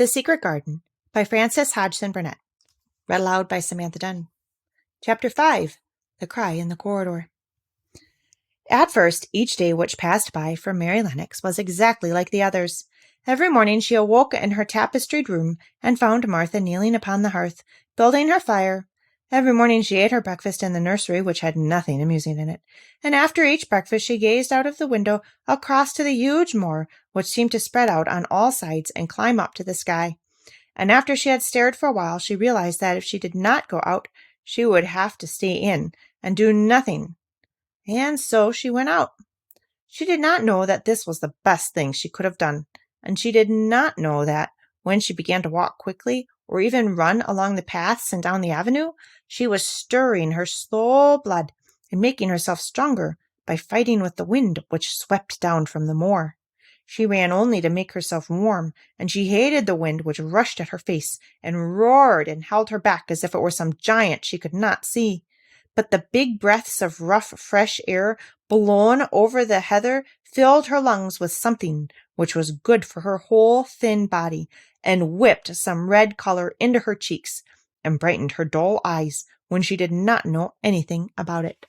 The Secret Garden by Frances Hodgson Burnett. Read aloud by Samantha Dunn. Chapter 5. The Cry in the Corridor. At first, each day which passed by for Mary Lennox was exactly like the others. Every morning she awoke in her tapestried room and found Martha kneeling upon the hearth, building her fire. Every morning she ate her breakfast in the nursery, which had nothing amusing in it, and after each breakfast she gazed out of the window across to the huge moor, which seemed to spread out on all sides and climb up to the sky. And after she had stared for a while, she realized that if she did not go out, she would have to stay in and do nothing. And so she went out. She did not know that this was the best thing she could have done, and she did not know that when she began to walk quickly or even run along the paths and down the avenue, she was stirring her slow blood and making herself stronger by fighting with the wind which swept down from the moor. She ran only to make herself warm, and she hated the wind which rushed at her face and roared and held her back as if it were some giant she could not see. But the big breaths of rough, fresh air blown over the heather filled her lungs with something which was good for her whole thin body, and whipped some red color into her cheeks, and brightened her dull eyes when she did not know anything about it.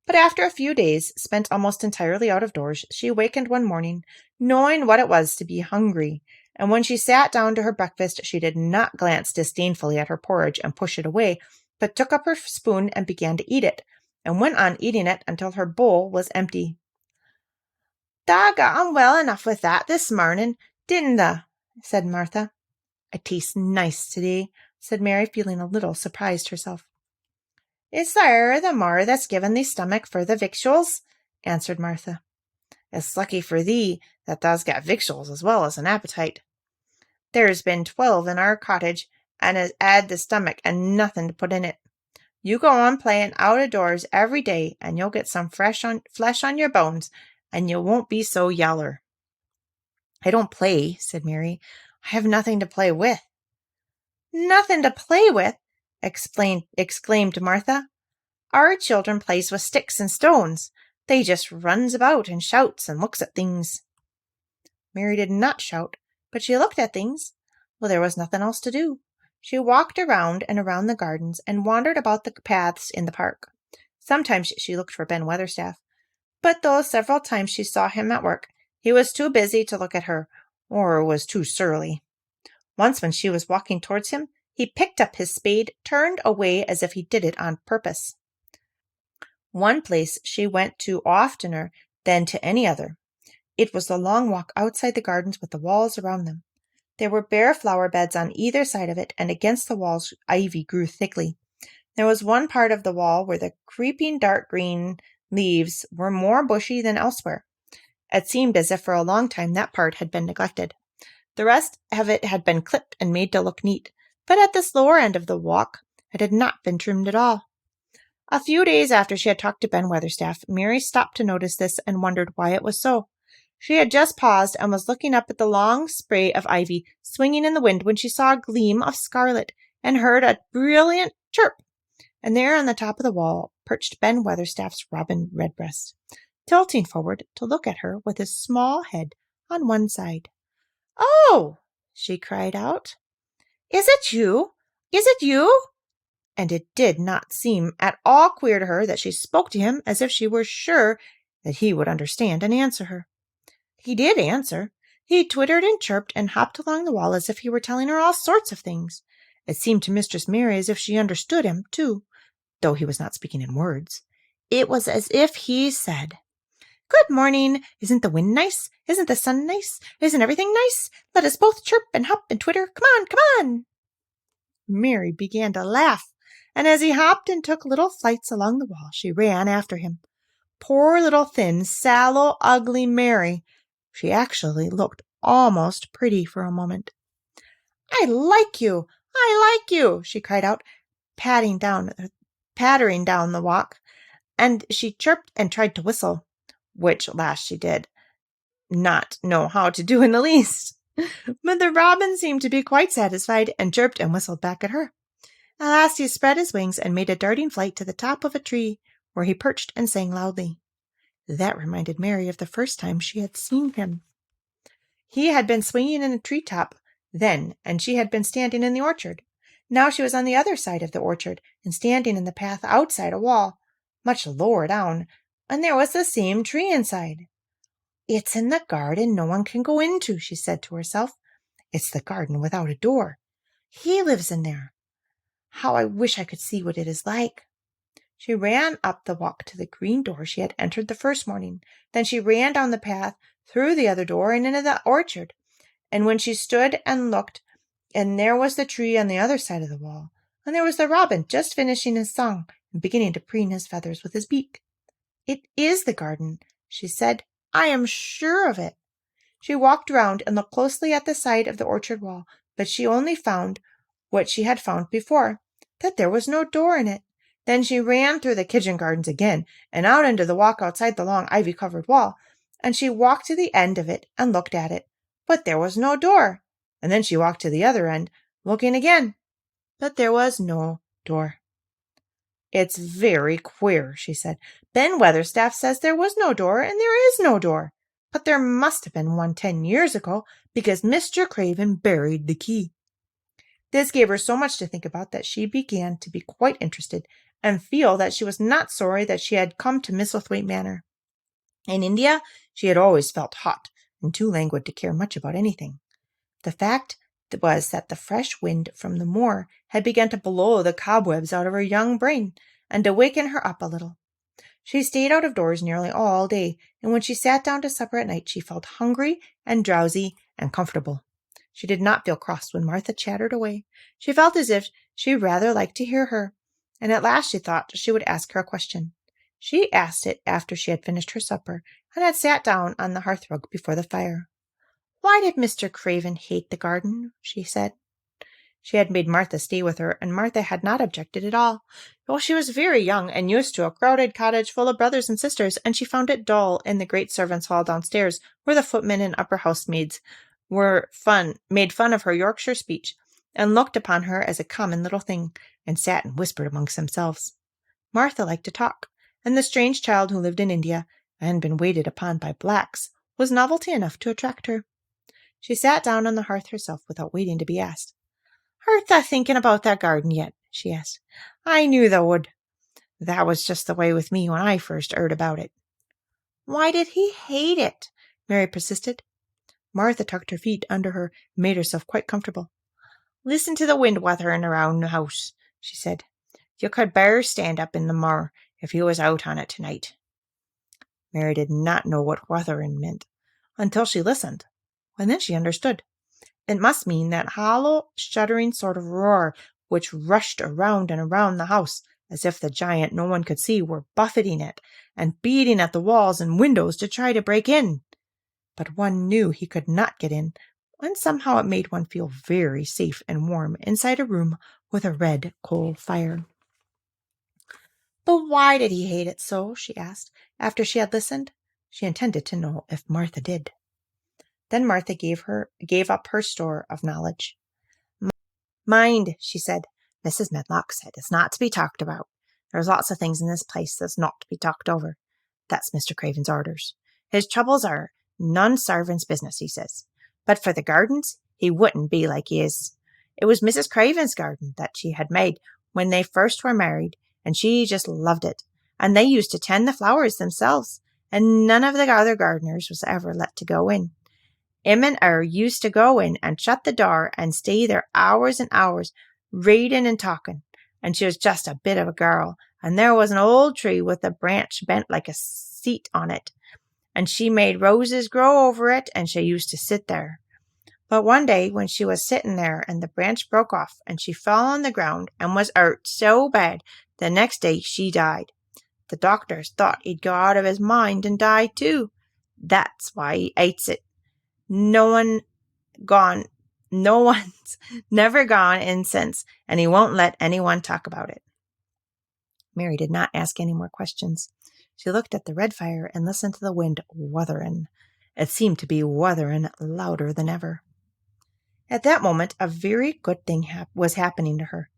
But after a few days, spent almost entirely out of doors, she awakened one morning, knowing what it was to be hungry, and when she sat down to her breakfast, she did not glance disdainfully at her porridge and push it away, but took up her spoon and began to eat it, and went on eating it until her bowl was empty. "Tha got on well enough with that this morning, didn't tha?" said Martha. "It tastes nice today," said Mary, feeling a little surprised herself. "Is there the more that's given thee stomach for the victuals?" answered Martha. "It's lucky for thee that thou's got victuals as well as an appetite. There's been 12 in our cottage, and has 'ad the stomach and nothing to put in it. You go on playing out of doors every day, and you'll get some flesh on your bones, and you won't be so yaller." "I don't play," said Mary. "I have nothing to play with." "Nothing to play with!" exclaimed Martha. "Our children plays with sticks and stones. They just runs about and shouts and looks at things." Mary did not shout, but she looked at things. Well, there was nothing else to do. She walked around and around the gardens and wandered about the paths in the park. Sometimes she looked for Ben Weatherstaff, but though several times she saw him at work, he was too busy to look at her, or was too surly. Once when she was walking towards him, he picked up his spade, turned away as if he did it on purpose. One place she went to oftener than to any other. It was the long walk outside the gardens with the walls around them. There were bare flower beds on either side of it, and against the walls ivy grew thickly. There was one part of the wall where the creeping dark green leaves were more bushy than elsewhere. It seemed as if for a long time that part had been neglected. The rest of it had been clipped and made to look neat, but at this lower end of the walk it had not been trimmed at all. A few days after she had talked to Ben Weatherstaff, Mary stopped to notice this and wondered why it was so. She had just paused and was looking up at the long spray of ivy swinging in the wind when she saw a gleam of scarlet and heard a brilliant chirp. And there on the top of the wall perched Ben Weatherstaff's robin redbreast, tilting forward to look at her with his small head on one side. "Oh!" she cried out. "Is it you? Is it you?" And it did not seem at all queer to her that she spoke to him as if she were sure that he would understand and answer her. He did answer. He twittered and chirped and hopped along the wall as if he were telling her all sorts of things. It seemed to Mistress Mary as if she understood him, too, though he was not speaking in words. It was as if he said, "Good morning. Isn't the wind nice? Isn't the sun nice? Isn't everything nice? Let us both chirp and hop and twitter. Come on, come on." Mary began to laugh, and as he hopped and took little flights along the wall, she ran after him. Poor little thin, sallow, ugly Mary! She actually looked almost pretty for a moment. "I like you! I like you!" she cried out, pattering down the walk, and she chirped and tried to whistle, which last she did not know how to do in the least. But the robin seemed to be quite satisfied and chirped and whistled back at her. At last he spread his wings and made a darting flight to the top of a tree, where he perched and sang loudly. That reminded Mary of the first time she had seen him. He had been swinging in a treetop then, and she had been standing in the orchard. Now she was on the other side of the orchard and standing in the path outside a wall, much lower down, and there was the same tree inside. "It's in the garden no one can go into," she said to herself. "It's the garden without a door. He lives in there. How I wish I could see what it is like." She ran up the walk to the green door she had entered the first morning. Then she ran down the path, through the other door, and into the orchard. And when she stood and looked, and there was the tree on the other side of the wall, and there was the robin just finishing his song and beginning to preen his feathers with his beak. "It is the garden," she said. "I am sure of it." She walked round and looked closely at the side of the orchard wall, but she only found what she had found before, that there was no door in it. Then she ran through the kitchen gardens again and out into the walk outside the long ivy-covered wall, and she walked to the end of it and looked at it, but there was no door. And then she walked to the other end, looking again, but there was no door. "It's very queer," she said. "Ben Weatherstaff says there was no door, and there is no door. But there must have been one 10 years ago, because Mr. Craven buried the key." This gave her so much to think about that she began to be quite interested and feel that she was not sorry that she had come to Misselthwaite Manor. In India, she had always felt hot and too languid to care much about anything. The fact was that the fresh wind from the moor had begun to blow the cobwebs out of her young brain and to waken her up a little. She stayed out of doors nearly all day, and when she sat down to supper at night, she felt hungry and drowsy and comfortable. She did not feel cross when Martha chattered away. She felt as if she rather liked to hear her, and at last she thought she would ask her a question. She asked it after she had finished her supper and had sat down on the hearthrug before the fire. "Why did Mr. Craven hate the garden?" she said. She had made Martha stay with her, and Martha had not objected at all. Well, she was very young and used to a crowded cottage full of brothers and sisters, and she found it dull in the great servants' hall downstairs, where the footmen and upper housemaids made fun of her Yorkshire speech, and looked upon her as a common little thing, and sat and whispered amongst themselves. Martha liked to talk, and the strange child who lived in India and been waited upon by blacks was novelty enough to attract her. She sat down on the hearth herself without waiting to be asked. "Art tha thinking about that garden yet?" she asked. "I knew tha would. That was just the way with me when I first heard about it." "Why did he hate it?" Mary persisted. Martha tucked her feet under her and made herself quite comfortable. "Listen to the wind wuthering around the house," she said. "You could bear stand up in the moor if you was out on it tonight." Mary did not know what wuthering meant until she listened, and then she understood. It must mean that hollow, shuddering sort of roar which rushed around and around the house, as if the giant no one could see were buffeting it and beating at the walls and windows to try to break in. But one knew he could not get in, and somehow it made one feel very safe and warm inside a room with a red coal fire. "But why did he hate it so?" she asked, after she had listened. She intended to know if Martha did. Then Martha gave up her store of knowledge. "Mind," she said, "Mrs. Medlock said it's not to be talked about. There's lots of things in this place that's not to be talked over. That's Mr. Craven's orders. His troubles are none servant's business, he says. But for the gardens, he wouldn't be like he is. It was Mrs. Craven's garden that she had made when they first were married, and she just loved it. And they used to tend the flowers themselves, and none of the other gardeners was ever let to go in. Him and her used to go in and shut the door and stay there hours and hours, reading and talking. And she was just a bit of a girl, and there was an old tree with a branch bent like a seat on it, and she made roses grow over it, and she used to sit there. But one day when she was sitting there and the branch broke off and she fell on the ground and was hurt so bad, the next day she died. The doctors thought he'd go out of his mind and die too. That's why he hates it. No one's never gone in since, and he won't let anyone talk about it." Mary did not ask any more questions. She looked at the red fire and listened to the wind wuthering. It seemed to be wuthering louder than ever. At that moment, a very good thing was happening to her.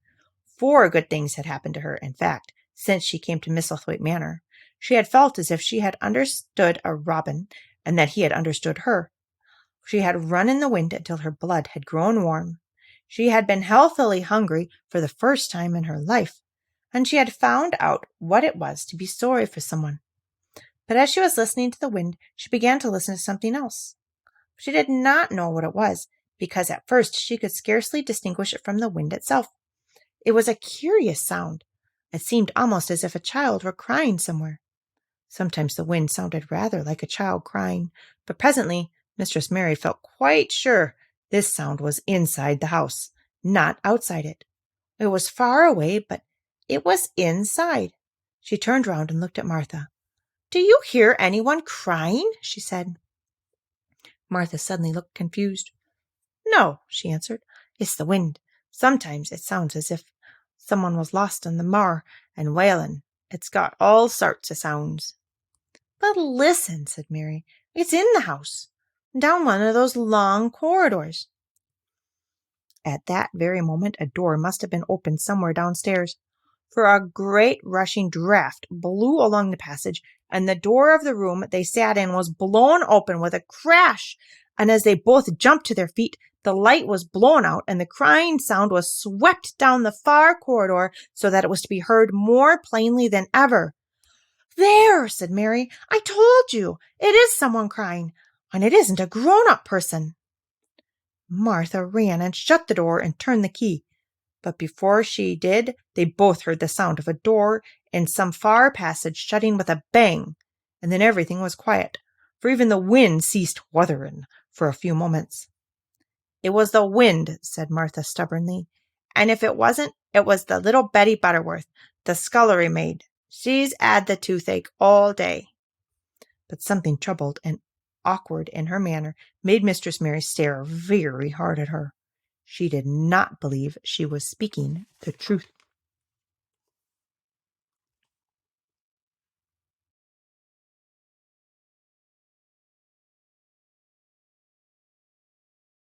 4 good things had happened to her, in fact, since she came to Misselthwaite Manor. She had felt as if she had understood a robin, and that he had understood her. She had run in the wind until her blood had grown warm. She had been healthily hungry for the first time in her life, and she had found out what it was to be sorry for someone. But as she was listening to the wind, she began to listen to something else. She did not know what it was, because at first she could scarcely distinguish it from the wind itself. It was a curious sound. It seemed almost as if a child were crying somewhere. Sometimes the wind sounded rather like a child crying, but presently Mistress Mary felt quite sure this sound was inside the house, not outside it. It was far away, but it was inside. She turned round and looked at Martha. "Do you hear anyone crying?" she said. Martha suddenly looked confused. "No," she answered. "It's the wind. Sometimes it sounds as if someone was lost on the moor and wailing. It's got all sorts of sounds." "But listen," said Mary. "It's in the house, down one of those long corridors." At that very moment a door must have been opened somewhere downstairs, for a great rushing draught blew along the passage, and the door of the room they sat in was blown open with a crash, and as they both jumped to their feet, the light was blown out, and the crying sound was swept down the far corridor so that it was to be heard more plainly than ever. "There," said Mary, "I told you. It is someone crying, and it isn't a grown-up person." Martha ran and shut the door and turned the key. But before she did, they both heard the sound of a door in some far passage shutting with a bang, and then everything was quiet, for even the wind ceased wuthering for a few moments. "It was the wind," said Martha stubbornly, "and if it wasn't, it was the little Betty Butterworth, the scullery maid. She's 'ad the toothache all day." But something troubled and awkward in her manner made Mistress Mary stare very hard at her. She did not believe she was speaking the truth.